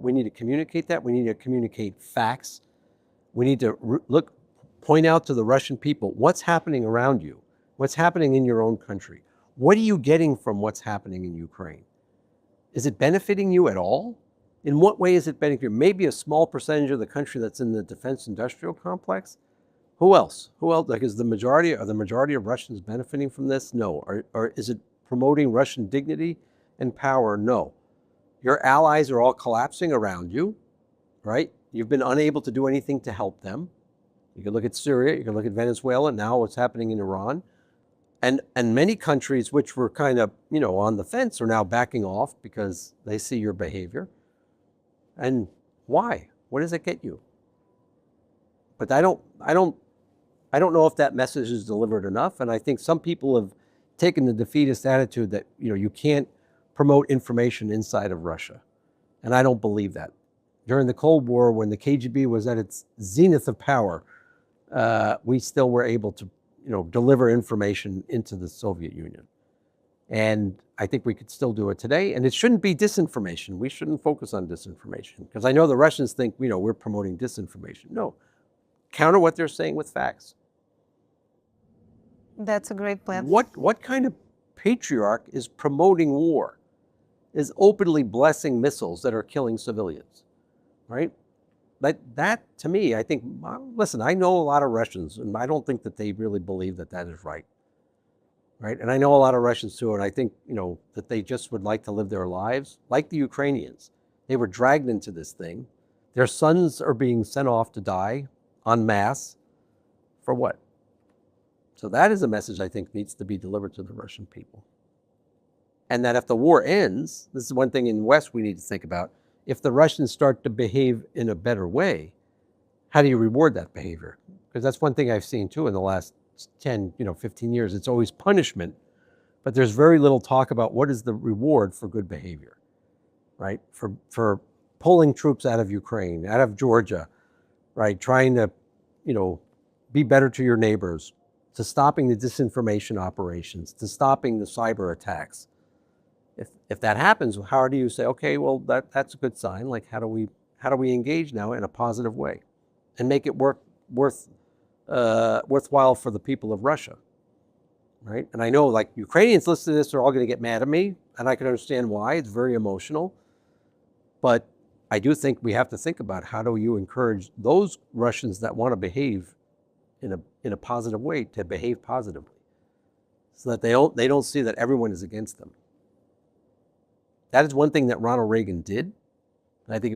We need to communicate that. We need to communicate facts. We need to point out to the Russian people what's happening around you, what's happening in your own country. What are you getting from what's happening in Ukraine? Is it benefiting you at all? In what way is it benefiting you? Maybe a small percentage of the country that's in the defense industrial complex. Who else? Who else? Like, are the majority of Russians benefiting from this? No. Or is it promoting Russian dignity and power? No. Your allies are all collapsing around you, right? You've been unable to do anything to help them. You can look at Syria, you can look at Venezuela, now what's happening in Iran. And many countries which were kind of, on the fence are now backing off because they see your behavior. And why? What does it get you? But I don't know if that message is delivered enough. And I think some people have taken the defeatist attitude that, you can't promote information inside of Russia. And I don't believe that. During the Cold War, when the KGB was at its zenith of power, we still were able to, deliver information into the Soviet Union. And I think we could still do it today. And it shouldn't be disinformation. We shouldn't focus on disinformation. Because I know the Russians think, we're promoting disinformation. No, counter what they're saying with facts. That's a great plan. What kind of patriarch is promoting war, is openly blessing missiles that are killing civilians, right? That to me, I think, listen, I know a lot of Russians, and I don't think that they really believe that that is right, right? And I know a lot of Russians too, and I think, that they just would like to live their lives like the Ukrainians. They were dragged into this thing. Their sons are being sent off to die en masse. For what? So that is a message I think needs to be delivered to the Russian people. And that if the war ends, this is one thing in the West we need to think about, if the Russians start to behave in a better way, how do you reward that behavior? Because that's one thing I've seen too in the last 10, 15 years. It's always punishment, but there's very little talk about what is the reward for good behavior, right? For pulling troops out of Ukraine, out of Georgia, right? Trying to, be better to your neighbors, to stopping the disinformation operations, to stopping the cyber attacks. If that happens, how do you say, okay, well, that's a good sign. Like, how do we engage now in a positive way and make it worthwhile for the people of Russia, right? And I know, like, Ukrainians listen to this, they're all going to get mad at me, and I can understand why. It's very emotional. But I do think we have to think about how do you encourage those Russians that want to behave in a positive way to behave positively, so that they don't see that everyone is against them. That is one thing that Ronald Reagan did. And I think